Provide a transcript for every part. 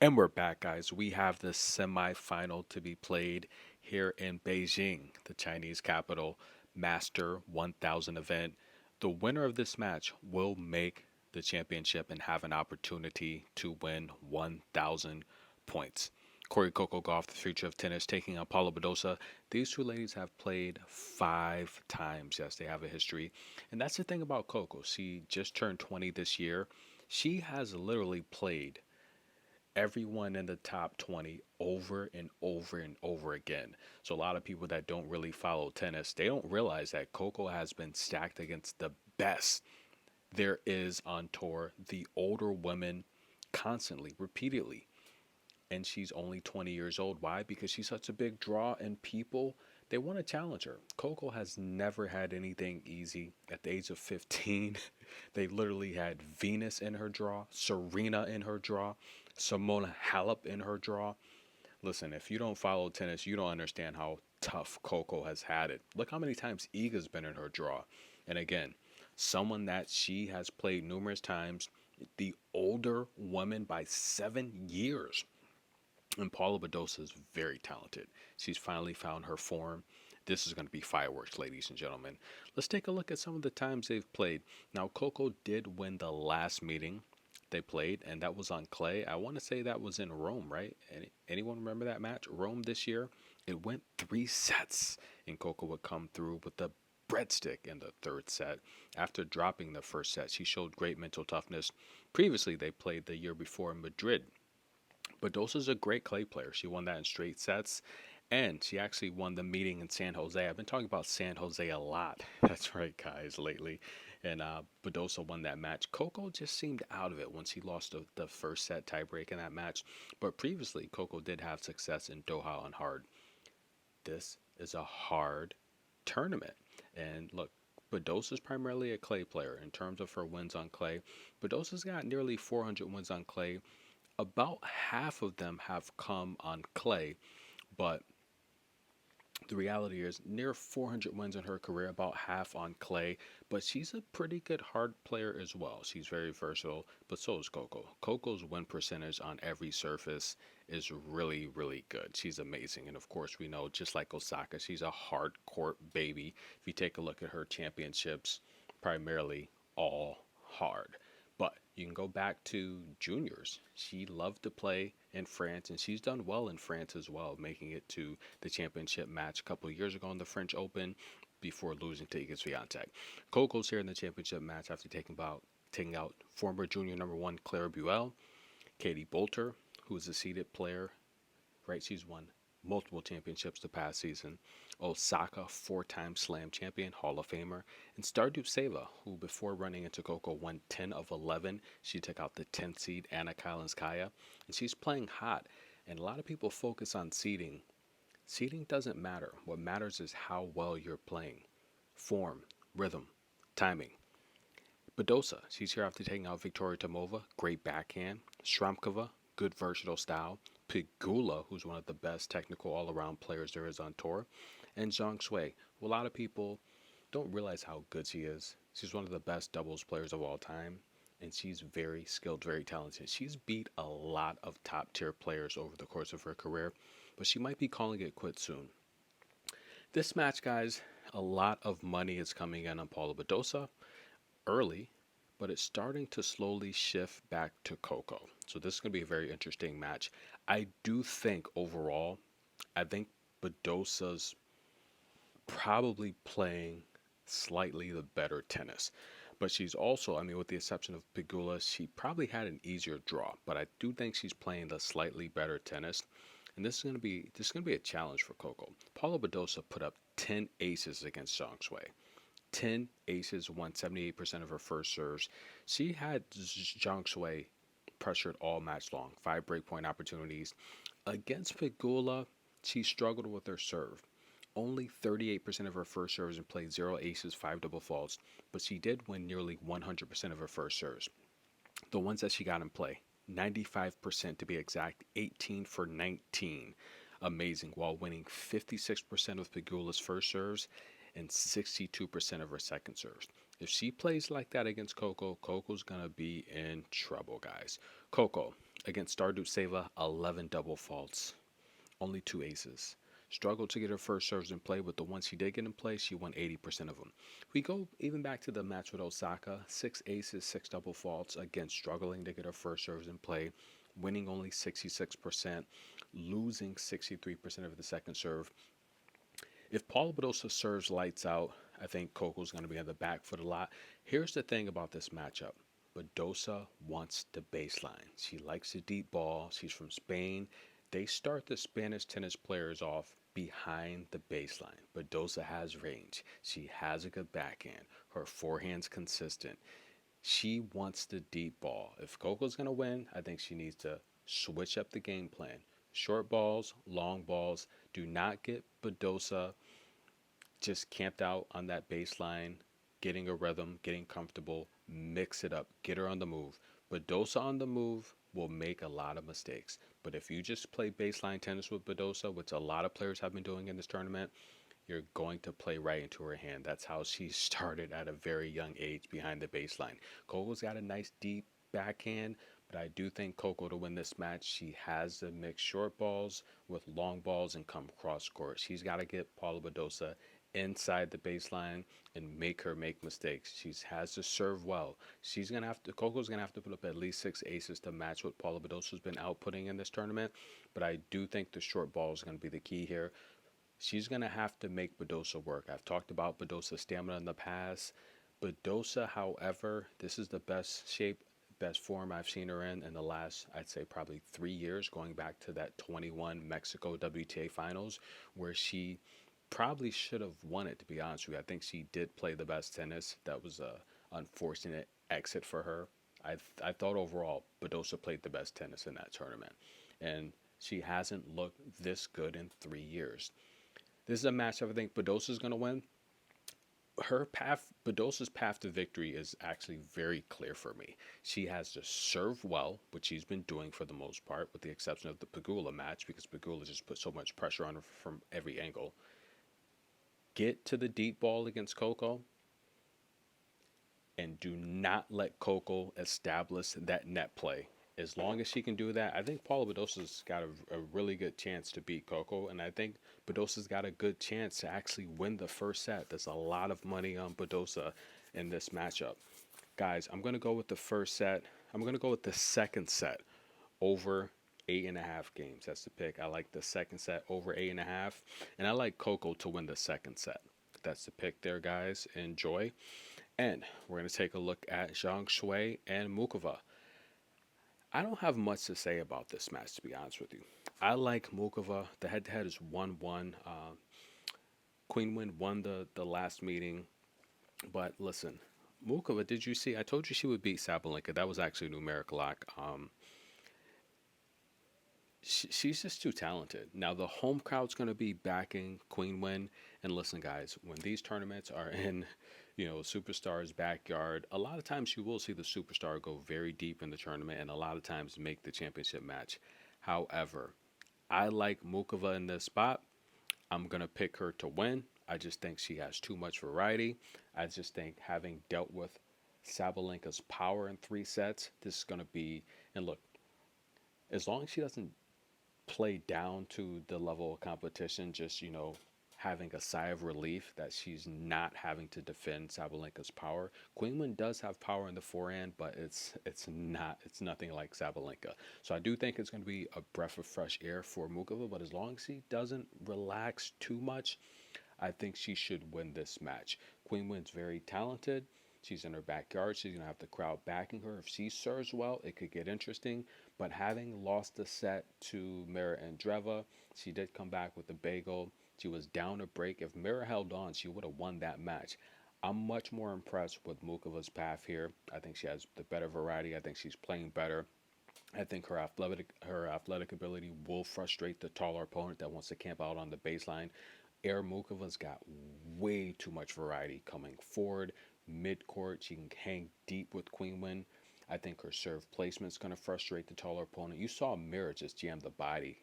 And we're back, guys. We have the semifinal to be played here in Beijing, the Chinese capital, Master 1000 event. The winner of this match will make the championship and have an opportunity to win 1,000 points. Coco Gauff, the future of tennis, taking on Paula Badosa. These two ladies have played 5 times. Yes, they have a history. And that's the thing about Coco. She just turned 20 this year. She has literally played everyone in the top 20 over and over and over again. So a lot of people that don't really follow tennis, they don't realize that Coco has been stacked against the best there is on tour, the older women constantly, repeatedly. And she's only 20 years old. Why? Because she's such a big draw and people they want to challenge her. Coco has never had anything easy. At the age of 15, they literally had Venus in her draw, Serena in her draw, Simona Halep in her draw. Listen, if you don't follow tennis, you don't understand how tough Coco has had it. Look how many times Iga's been in her draw. And again, someone that she has played numerous times, the older woman by 7 years. And Paula Badosa is very talented. She's finally found her form. This is going to be fireworks, ladies and gentlemen. Let's take a look at some of the times they've played. Now, Coco did win the last meeting they played, and that was on clay. I want to say that was in Rome, right? Anyone remember that match? Rome this year? It went 3 sets, and Coco would come through with the breadstick in the third set. After dropping the first set, she showed great mental toughness. Previously, they played the year before in Madrid. Badosa's a great clay player. She won that in straight sets, and she actually won the meeting in San Jose. I've been talking about San Jose a lot. That's right, guys, lately. And Badosa won that match. Coco just seemed out of it when she lost the first set tiebreak in that match. But previously, Coco did have success in Doha on hard. This is a hard tournament. And look, Badosa's primarily a clay player in terms of her wins on clay. Badosa's got nearly 400 wins on clay. About half of them have come on clay, but the reality is near 400 wins in her career, about half on clay, but she's a pretty good hard player as well. She's very versatile, but so is Coco. Coco's win percentage on every surface is really, really good. She's amazing. And of course, we know just like Osaka, she's a hard court baby. If you take a look at her championships, primarily all hard. But you can go back to juniors. She loved to play in France, and she's done well in France as well, making it to the championship match a couple of years ago in the French Open before losing to Iga Swiatek. Coco's here in the championship match after taking out former junior number one Clara Buell, Katie Bolter, who is a seeded player, right? She's won multiple championships the past season. Osaka, 4-time Slam champion, Hall of Famer, and Stardew Seva, who before running into Coco won 10 of 11. She took out the 10th seed Anna Kalinskaya, and she's playing hot. And a lot of people focus on seeding. Seeding doesn't matter. What matters is how well you're playing. Form, rhythm, timing. Badosa, she's here after taking out Victoria Tomova, great backhand. Shramkova, good versatile style. Pegula, who's one of the best technical all-around players there is on tour. And Zhang Shui, who a lot of people don't realize how good she is. She's one of the best doubles players of all time, and she's very skilled, very talented. She's beat a lot of top-tier players over the course of her career, but she might be calling it quits soon. This match, guys, a lot of money is coming in on Paula Badosa early, but it's starting to slowly shift back to Coco. So this is going to be a very interesting match. I do think overall, I think Badosa's probably playing slightly the better tennis. But she's also, I mean, with the exception of Pegula, she probably had an easier draw. But I do think she's playing the slightly better tennis. And this is gonna be a challenge for Coco. Paula Badosa put up 10 aces against Zhang Shui. 10 aces, won 78% of her first serves. She had Zhang Shui pressured all match long, 5 breakpoint opportunities. Against Pegula, she struggled with her serve. Only 38% of her first serves and played 0 aces, 5 double faults, but she did win nearly 100% of her first serves. The ones that she got in play, 95% to be exact, 18 for 19. Amazing, while winning 56% of Pegula's first serves and 62% of her second serves. If she plays like that against Coco, Coco's going to be in trouble, guys. Coco, Against Stardust 11 double faults, only 2 aces. Struggled to get her first serves in play, but the ones she did get in play, she won 80% of them. We go even back to the match with Osaka, 6 aces, 6 double faults, again struggling to get her first serves in play, winning only 66%, losing 63% of the second serve. If Paula Badosa serves lights out, I think Coco's going to be on the back foot a lot. Here's the thing about this matchup. Badosa wants the baseline. She likes the deep ball. She's from Spain. They start the Spanish tennis players off behind the baseline. Badosa has range. She has a good backhand. Her forehand's consistent. She wants the deep ball. If Coco's going to win, I think she needs to switch up the game plan. Short balls, long balls. Do not get Badosa just camped out on that baseline, getting a rhythm, getting comfortable, mix it up, get her on the move. Badosa on the move will make a lot of mistakes. But if you just play baseline tennis with Badosa, which a lot of players have been doing in this tournament, you're going to play right into her hand. That's how she started at a very young age behind the baseline. Coco's got a nice deep backhand, but I do think Coco to win this match, she has to mix short balls with long balls and come cross court. She's got to get Paula Badosa inside the baseline and make her make mistakes. She has to serve well. Coco's gonna have to put up at least 6 aces to match what Paula Badosa's been outputting in this tournament. But I do think the short ball is gonna be the key here. She's gonna have to make Badosa work. I've talked about Badosa's stamina in the past. Badosa, however, this is the best shape, best form I've seen her in the last, I'd say, probably 3 years, going back to that 21 Mexico WTA finals, where she probably should have won it, to be honest with you. I think she did play the best tennis. That was a unfortunate exit for her. I thought overall Badosa played the best tennis in that tournament, and she hasn't looked this good in 3 years. This is a match I think Badosa's going to win. Badosa's path to victory is actually very clear for me. She has to serve well, which she's been doing for the most part, with the exception of the Pegula match, because Pegula just put so much pressure on her from every angle. Get to the deep ball against Coco, and do not let Coco establish that net play. As long as she can do that, I think Paula Badosa's got a really good chance to beat Coco, and I think Badosa's got a good chance to actually win the first set. There's a lot of money on Badosa in this matchup. Guys, I'm going to go with the first set. I'm going to go with the second set over 8.5 games. That's the pick. I like the second set over 8.5, and I like Coco to win the second set. That's the pick there, guys. Enjoy. And we're going to take a look at Zheng Shui and Muchova. I don't have much to say about this match, to be honest with you. I like Muchova. The head-to-head is 1-1. Queen Win won the last meeting. But listen, Muchova, did you see? I told you she would beat Sabalenka. That was actually a numeric lock. She's just too talented. Now, the home crowd's going to be backing Queen Win. And listen, guys, when these tournaments are in, superstar's backyard, a lot of times you will see the superstar go very deep in the tournament and a lot of times make the championship match. However, I like Muchova in this spot. I'm going to pick her to win. I just think she has too much variety. I just think having dealt with Sabalenka's power in 3 sets, this is going to be, and look, as long as she doesn't play down to the level of competition, just, having a sigh of relief that she's not having to defend Sabalenka's power. Queenman does have power in the forehand, but it's nothing like Sabalenka. So I do think it's going to be a breath of fresh air for Muchova, but as long as she doesn't relax too much, I think she should win this match. Queenman's very talented. She's in her backyard. She's going to have the crowd backing her. If she serves well, it could get interesting. But having lost the set to Mira Andreeva, she did come back with a bagel. She was down a break. If Mira held on, she would have won that match. I'm much more impressed with Muchova's path here. I think she has the better variety. I think she's playing better. I think her athletic ability will frustrate the taller opponent that wants to camp out on the baseline. Muchova's got way too much variety coming forward, mid-court. She can hang deep with Queen Win. I think her serve placement is going to frustrate the taller opponent. You saw Mira just jam the body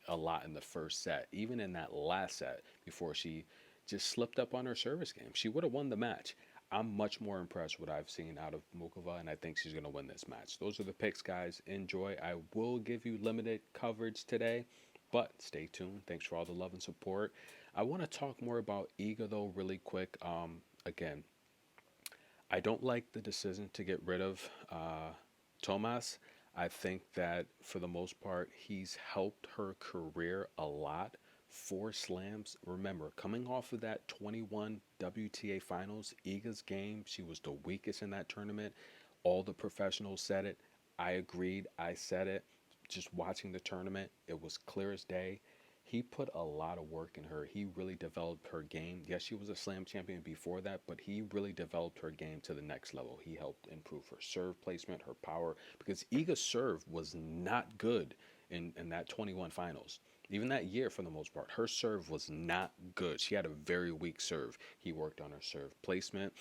a lot in the first set, even in that last set before she just slipped up on her service game. She would have won the match. I'm much more impressed with what I've seen out of Muchova, and I think she's going to win this match. Those are the picks, guys. Enjoy. I will give you limited coverage today, but stay tuned. Thanks for all the love and support. I want to talk more about Iga, though, really quick. Again, I don't like the decision to get rid of Tomas. I think that for the most part, he's helped her career a lot. Four slams. Remember, coming off of that 21 WTA finals, Iga's game, she was the weakest in that tournament. All the professionals said it. I agreed. I said it. Just watching the tournament, it was clear as day. He put a lot of work in her. He really developed her game. Yes, she was a slam champion before that, but he really developed her game to the next level. He helped improve her serve placement, her power, because Iga's serve was not good in that 21 finals. Even that year, for the most part, her serve was not good. She had a very weak serve. He worked on her serve placement.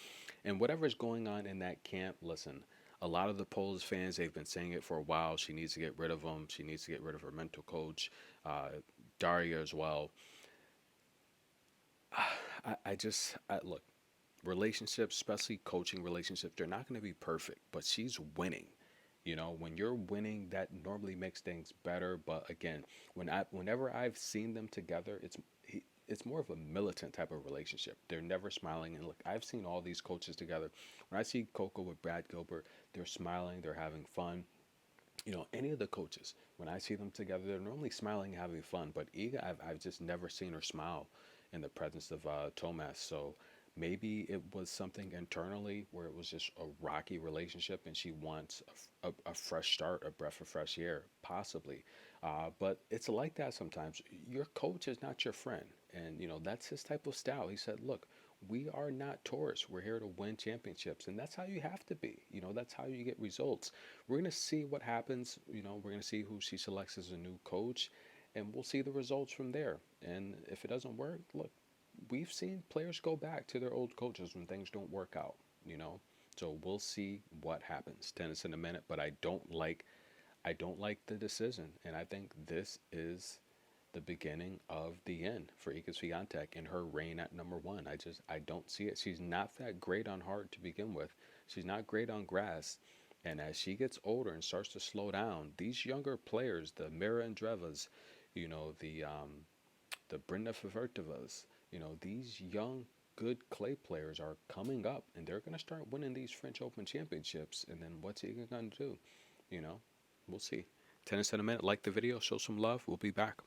And whatever's going on in that camp, listen, a lot of the Polish fans, they've been saying it for a while. She needs to get rid of him. She needs to get rid of her mental coach, Daria as well. Look, relationships, especially coaching relationships, they're not going to be perfect, but she's winning. You know, when you're winning, that normally makes things better. But again, whenever I've seen them together, it's more of a militant type of relationship. They're never smiling. And look, I've seen all these coaches together. When I see Coco with Brad Gilbert, they're smiling, they're having fun. You know, any of the coaches, when I see them together, they're normally smiling, having fun. But Iga, I've just never seen her smile in the presence of Tomas. So maybe it was something internally where it was just a rocky relationship and she wants a fresh start, a breath of fresh air, possibly. But it's like that sometimes. Your coach is not your friend. And, you know, that's his type of style. He said, look, we are not tourists. We're here to win championships. And that's how you have to be. You know, that's how you get results. We're going to see what happens. You know, we're going to see who she selects as a new coach. And we'll see the results from there. And if it doesn't work, look, we've seen players go back to their old coaches when things don't work out, you know. So we'll see what happens. Tennis in a minute, but I don't like the decision. And I think this is the beginning of the end for Iga Swiatek and her reign at number one. I don't see it. She's not that great on hard to begin with. She's not great on grass. And as she gets older and starts to slow down, these younger players, the Mira Andreevas, you know, the Brenda Favortovas, you know, these young good clay players are coming up and they're going to start winning these French Open championships. And then what's Iga going to do? You know, we'll see. Tennis in a minute. Like the video, show some love. We'll be back.